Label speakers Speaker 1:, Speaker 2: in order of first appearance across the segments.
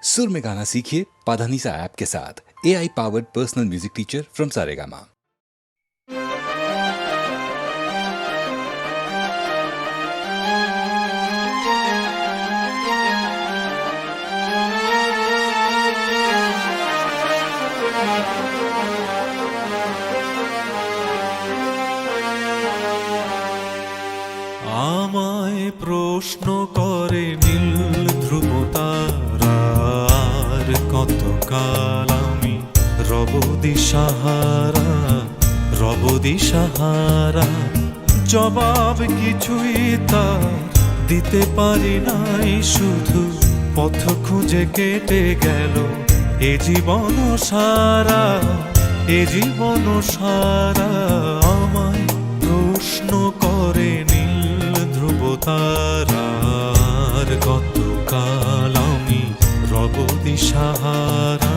Speaker 1: सुर में गाना सीखिए पाधानीसा ऐप के साथ। AI powered personal music teacher from Saregama.
Speaker 2: আমায় প্রশ্ন করে নীল ধ্রুব তারার কতকাল আমি রব দিশাহারা জবাব কিছুই তার দিতে পারি নাই, শুধু পথ খুঁজে কেটে গেল এ জীবন সারা আমায় প্রশ্ন করে নীল ধ্রুব তারার কতকাল আমি রব দিশাহারা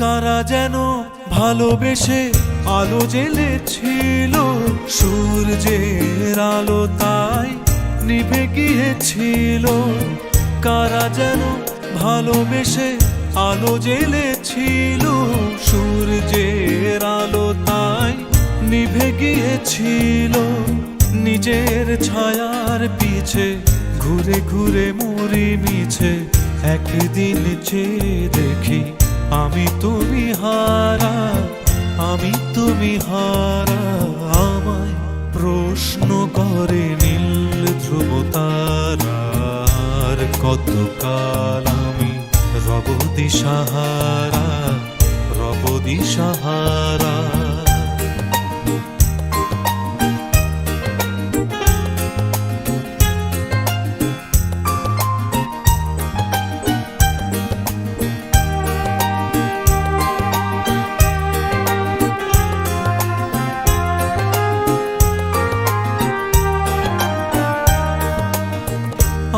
Speaker 2: কারা যেন ভালোবেসে আলো জ্বেলেছিল, সূর্যের আলো তাই নিভে গিয়েছিল। কারা যেন ভালোবেসে আলো জ্বেলেছিল, সূর্যের আলো তাই নিভে গিয়েছিল। নিজের ছায়ার পিছে ঘুরে ঘুরে মরি মিছে, একদিন চেয়ে দেখি আমি তুমি হারা। আমায় প্রশ্ন করে নীল ধ্রুব তারার কতকাল আমি রব দিশাহারা।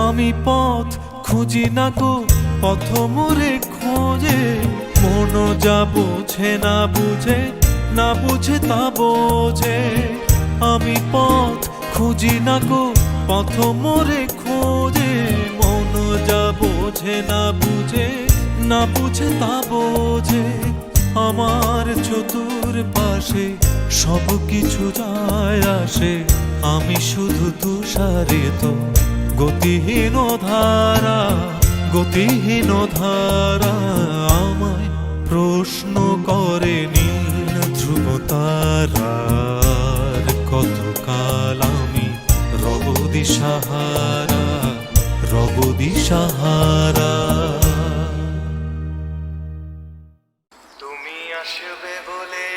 Speaker 2: আমি পথ খুঁজি না গো পথ মোরে খোঁজে, মন যা বোঝে না বুঝে তা বোঝে। আমি পথ খুঁজি না গো পথ মোরে খোঁজে, মন যা বোঝে না বুঝে তা বোঝে। আমার চতুর পাশে সব কিছু যায় আসে, আমি শুধু তুষারিত গতিহীন ধারা। আমায় প্রশ্ন করে নীল ধ্রুব তারার কতকাল আমি রব দিশাহারা।
Speaker 3: তুমি আসবে বলে,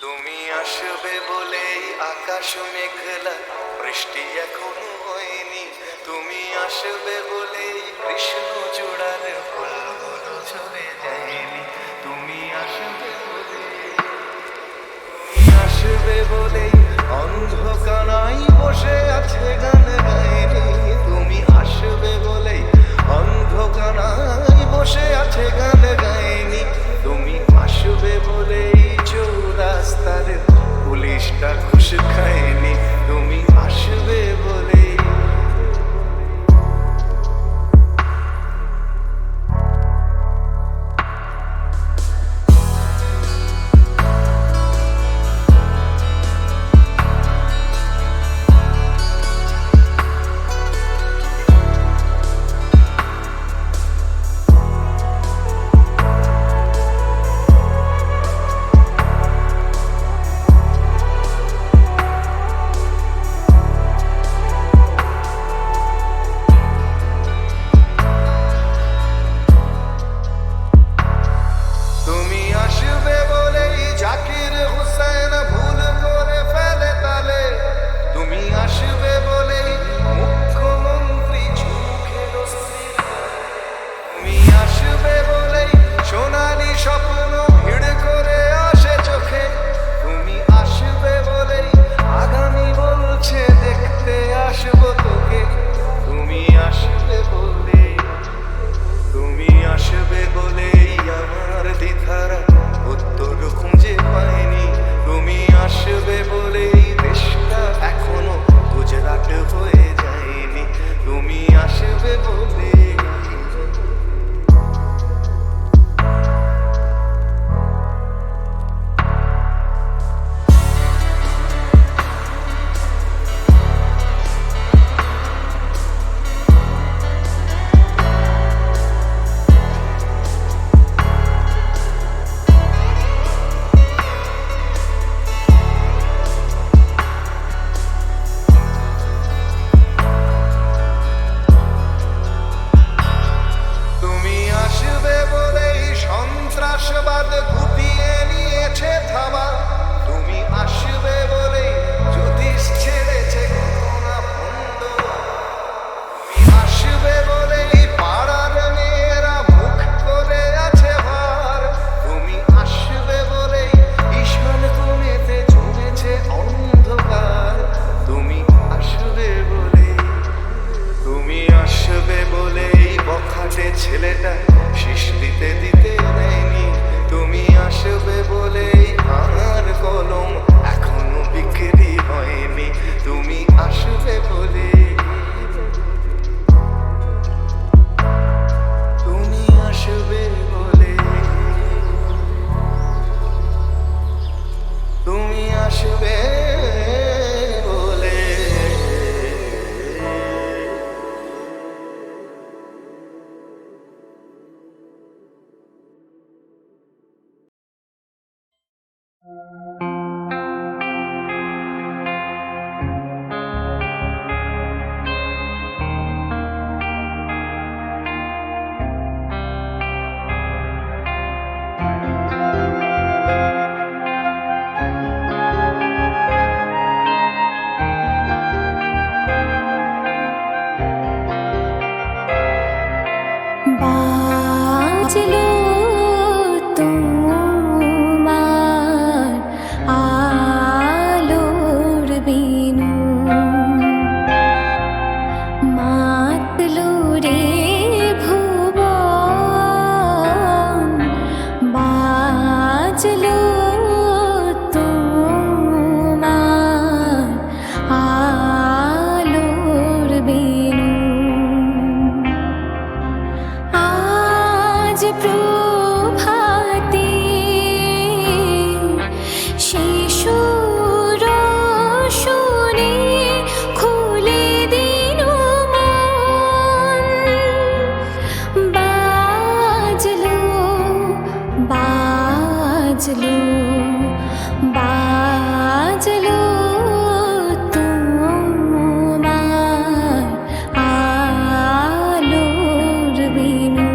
Speaker 3: তুমি আসবে বলে আকাশ মেঘলা, বৃষ্টি এখনো হয়নি। তুমি আসবে বলে কৃষ্ণ চূড়ার ফুলগুলো ঝরে যায়নি। তুমি আসবে বলে অন্ধকারাই বসে আছে গান গায়নি। তুমি আসবে বলে অন্ধকারাই বসে আছে গান গায়নি। তুমি আসবে বলে চৌরাস্তার পুলিশটা ঘুষ খায়নি। তুমি আসবে বলে
Speaker 4: বাজলো তোমার আলোর বিনু।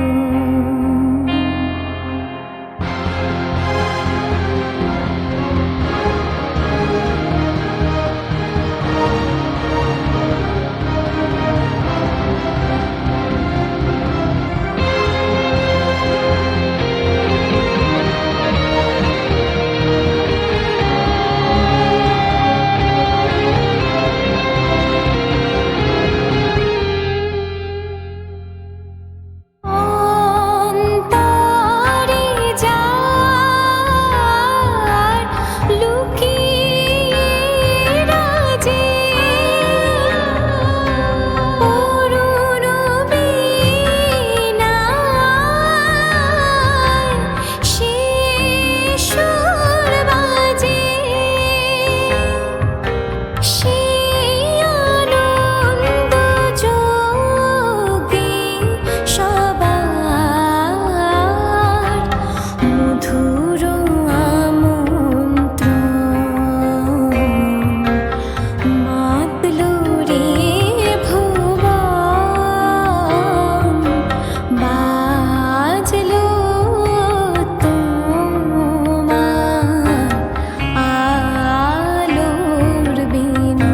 Speaker 4: অন্তরে যার লুকিয়ে রাজে অরুণ বীণায় সে সুর বাজে, সেই আনন্দ যোগে সবার মধুর আমন্ত্রণ মাতলো রে ভুবন, বাজলো তোমার আলোর বিনু।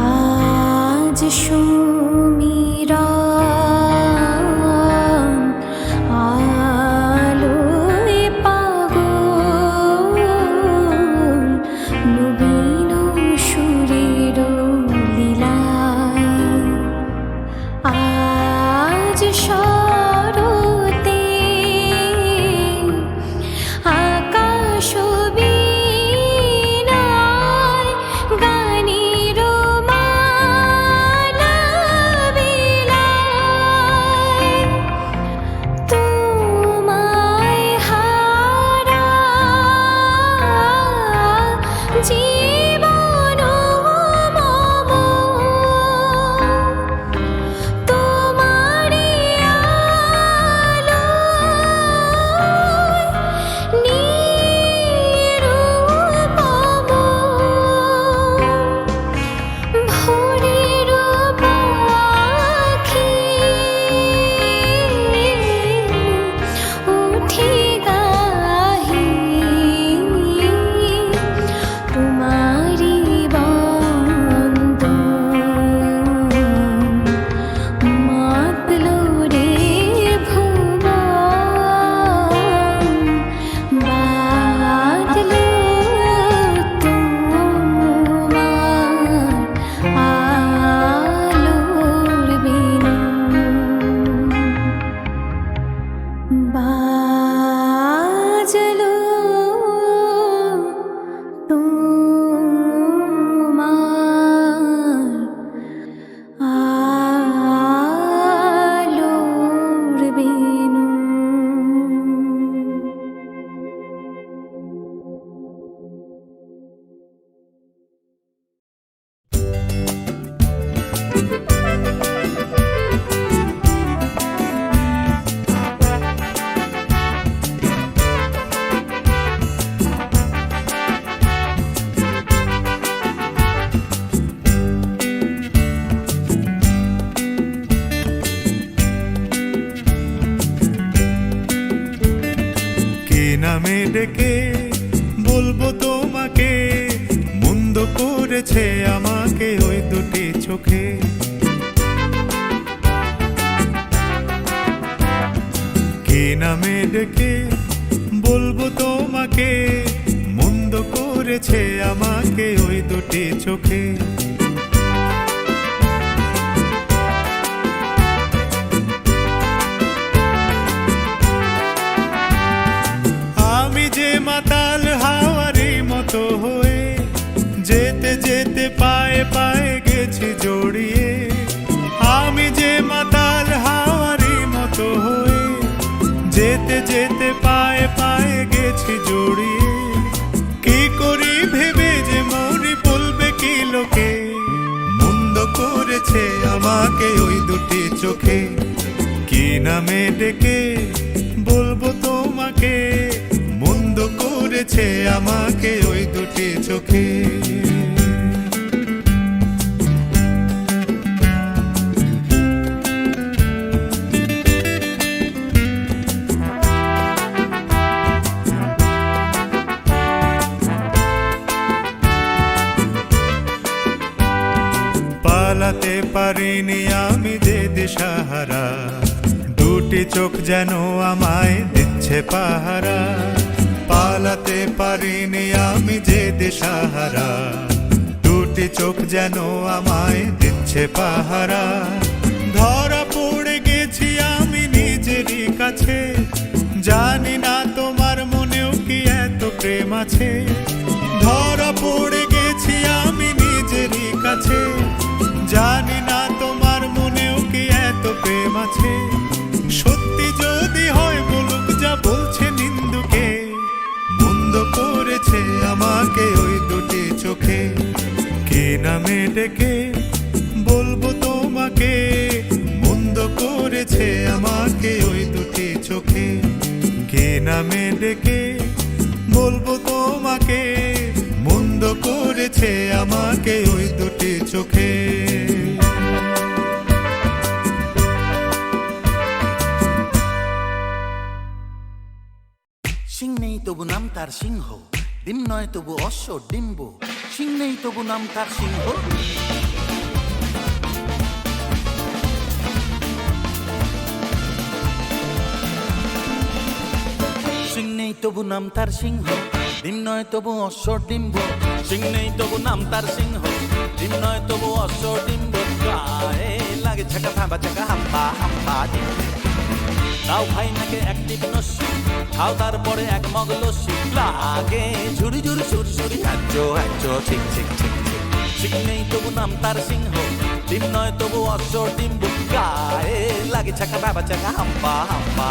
Speaker 4: আজ সুমিরন আলোয় পাগল, নবীন সুরের লীলায় আজ শরতে আকাশ বীণায় গানের মালা বিলায়, তোমায় হারা জীবন মম তোমারি আলোয় নিরুপম ভোরের পাখি উঠে গাহি তোমারি বন্দন, মাতলো রে ভুবন, বাজলো তোমার আলোর বিনু। বাজলো তোমার আলোর বিনু।
Speaker 2: কে নামে ডেকে বলবো তোমাকে, মন্দ করেছে আমাকে ওই দুটি চোখে। কে নামে ডেকে বলবো তোমাকে, মন্দ করেছে আমাকে ওই দুটি চোখে। আমি যে মাতাল হাওয়ারি মতো হয়ে যেতে যেতে পায়ে পায়ে করেছে আমাকে ওই দুটি চোখে কি নামে ডেকে বলবো তোমাকে মন্দ করেছে আমাকে ওই দুটি চোখে পালাতে পারিনি আমি যে দিশাহারা দুটি চোখ যেন আমায় দিচ্ছে পাহারা পালাতে পারিনি আমি যে দিশাহারা দুটি চোখ যেন আমায় দিচ্ছে পাহারা ধরা পড়ে গেছি আমি নিজেরই কাছে জানি না তোমার মনেও কি এত প্রেম আছে ধরা পড়ে গেছি আমি নিজেরই কাছে জানি না তোমার মনেও কি এত প্রেম আছে সত্যি যদি হয় বলুক যা বলছে নিন্দুকে মন্দ করেছে আমাকে ওই দুটি চোখে কি নামে ডেকে বলবো তোমাকে মন্দ করেছে আমাকে ওই দুটি চোখে কি নামে ডেকে বলবো তোমাকে মন্দ করেছে আমাকে ওই দুটি চোখে
Speaker 5: সিং নেই তবু নাম তার সিংহ ডিম নয় তবু অশ্ব ডিম্ব সিং নেই তবু নাম তার সিংহ সিং নেই তবু নাম তার সিংহ ডিম নয় তবু অশ্ব ডিম্ব সিং নেই তবু নাম তার সিংহ ডিম নয় তবু অশ্ব ডিম্ব গায়ে লাগে ঝাঁকা ভাবা চাকা হাম্পা হাম্পা দাও ভাই নাকে অ্যাক্টিভ নস্যি খাও তারপরে এক মগ লস্যি লাগে ঝুড়ি ঝুড়ি সুরি সুরি হ্যাচো হ্যাচো ঠিক ঠিক ঠিক ঠিক সিং নেই তবু নাম তার সিংহ ডিম নয় তবু অশ্ব ডিম্ব গায়ে লাগে ঝাঁকা ভাবা চাকা হাম্পা হাম্পা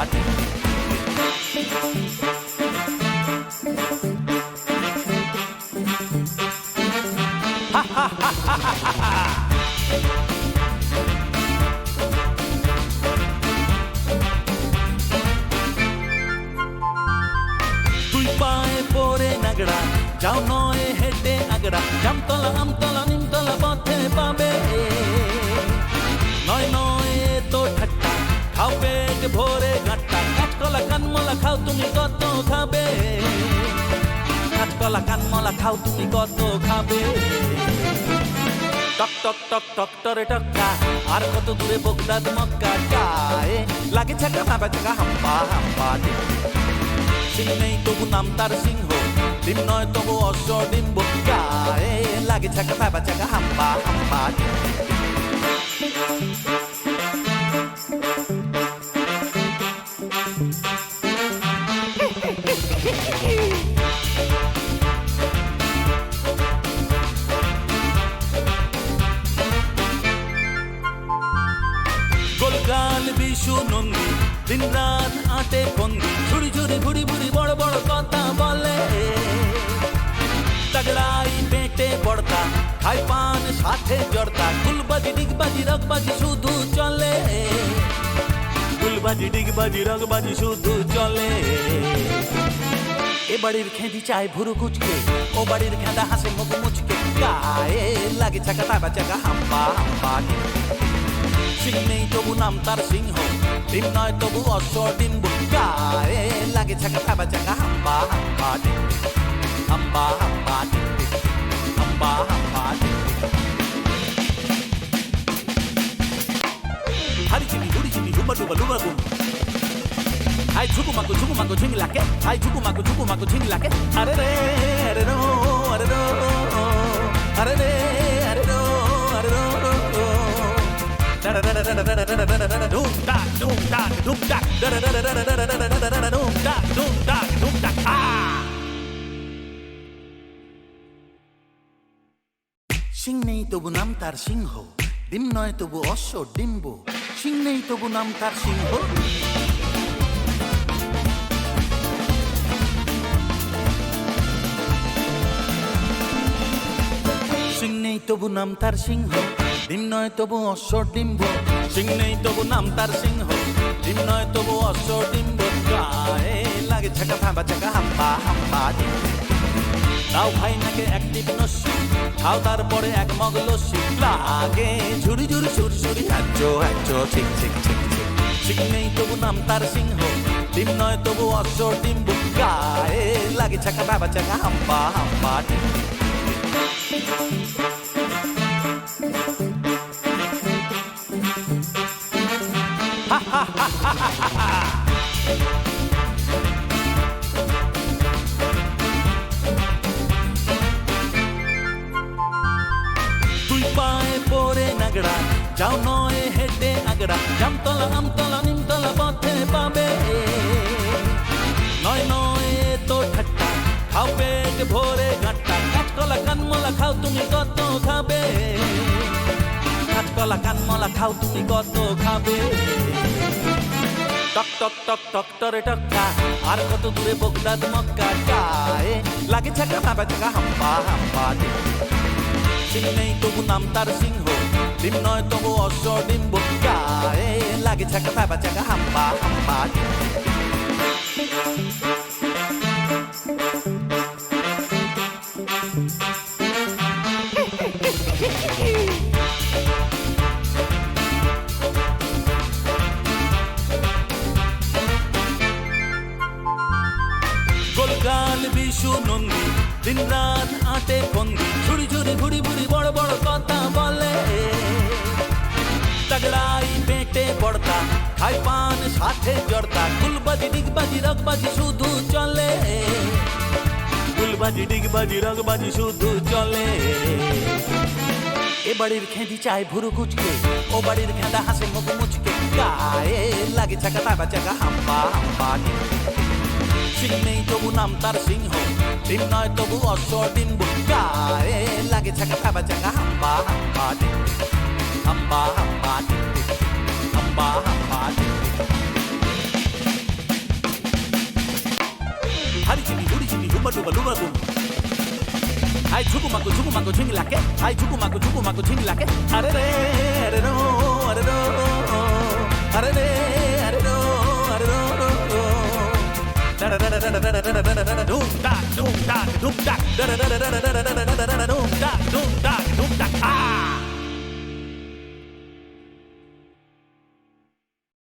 Speaker 5: তুই পায়ে পড়ে নাগড়া যাও নয় হেঁটে আগড়া জামতলা আমতলা নিমতলা পথে পাবে নয় নয় তো ঠাট্টা খাও পেট ভরে ঘাট্টা কাঠকলা কানমলা খাও তুমি কত খাবে কাঠকলা কানমলা খাও তুমি কত খাবে টক টক টক টক টরে টক্কা আর কত দূরে বগদাদ মক্কা গায়ে লাগে ছাকা ভাবা চাকা হাম্পা হাম্পা সিং নেই তবু নাম তার সিংহ ডিম নয় তবু অশ্ব ডিম্ব গায়ে লাগে ছাকা ভাবা চাকা হাম্পা হাম্পা গোলগাল বিশু নন্দী দিন রাত আটে বন্দি ঝুড়ি ঝুড়ি ভুড়ি ভুড়ি বড় বড় কথা বলে তগড়াই পেটে পড়তা খায় পান সাথে জড়তা গুলবাজি ডিগবাজি রগবাজি শুধু চলে গুলবাজি ডিগবাজি রগবাজি শুধু চলে এ বাড়ির খেঁদি চায় ভুরু কুচকে ও বাড়ির খেঁদা হাসে মুখ মুচকে গায়ে লাগে চাকা তাবা চাকা হাম্পা হাম্পা সিং নেই তবু নাম তার সিংহ ডিম নয় তবু অশ্ব ডিম্ব গায়ে লাগে ছাকা খাবা চাকা হাম্পা হাম্পা হাম্পা হাম্পা হাম্পা হাম্পা হারি চিনি হুড়ি চিনি হুবা ডুবা ডুবা গুম হাই ঝুকু মাকু ঝিং লাকে হাই ঝুকু মাকু ঝিং লাকে আরে রে আরে রো আরে রো আরে রে আরে রো আরে রো সিং নেই তবু নাম তার সিংহ ডিম নয় তবু অশ্ব ডিম্ব সিং নেই তবু নাম তার সিংহ সিং নেই তবু নাম তার সিংহ ডিম নয় তবু অশ্ব ডিম্ব সিং নেই তবু নাম তার সিংহ ডিম নয় তবু অশ্ব ডিম্ব গায়ে লাগে ছাকা ফাঁবা চাকা হাম্বা হাম্বা ডিম তাও ভাই নাকে অ্যাক্টিভ নস্যি খাও তারপরে এক মগ লস্যি লাগে ঝুড়ি ঝুড়ি সুর সুরি হ্যাচো হ্যাচো ঠিক ঠিক ঠিক ঠিক সিং নেই তবু নাম তার সিংহ ডিম নয় তবু অশ্ব ডিম্ব গায়ে লাগে ছাকা ফাঁবা চাকা হাম্বা হাম্বা ডিম তুই পায়ে পরে নাগড়া যাও নয় হেঁটে আগড়া জামতলা আমতলা নিমতলা পথে পাবে নয় নয় তো ঠাট্টা খাও পেট ভরে ঘাট্টা কাঠকলা কানমলা খাও তুমি কত খাবে কাঠকলা কানমলা খাও তুমি কত খাবে টক টক টক টক টরে টক্কা আর কত দূরে বগদাদ মক্কা গায়ে লাগে ছাকা ভাবা চাকা হাম্বা হাম্বা সিং নেই তবু নাম তার সিংহ ডিম নয় তবু অশ্ব ডিম্ব গায়ে লাগে ছাকা ভাবা চাকা হাম্বা হাম্বা গোলগাল বিশু নন্দী দিন রাত আটে বন্দি ঝুড়ি ঝুড়ি ভুড়ি ভুড়ি বড় বড় কথা বলে তগড়াই পেটে পড়তা খাই পান সাথে জড়তা গুলবাজি ডিগবাজি রগবাজি শুধু চলে গুলবাজি ডিগবাজি রগবাজি শুধু চলে এ বাড়ির খেঁদি চায় ভুরু কুচকে ও বাড়ির খেঁদা হাসে মুখ মুচকে গায়ে লাগে ছাকা তাবা চাকা হাম্বা হাম্বা সিং নেই তবু নাম তার সিংহ ডিম নয় তবু অশ্ব ডিম্ব গায়ে লাগে ছাকা ফাবা চাকা হাম্বা হাম্বা হাম্বা হাম্বা হাম্বা হাম্বা হারি চিনি গুড়ি চিনি ডুবা ডুবা ডুবা ডুম হাই ঝুকু মাকু ঝিঙি লাকে হাই ঝুকু মাকু ঝিঙি লাকে আরে রে আরে রো আরে রো আরে রে আরে রো আরে rho da da da da da da da da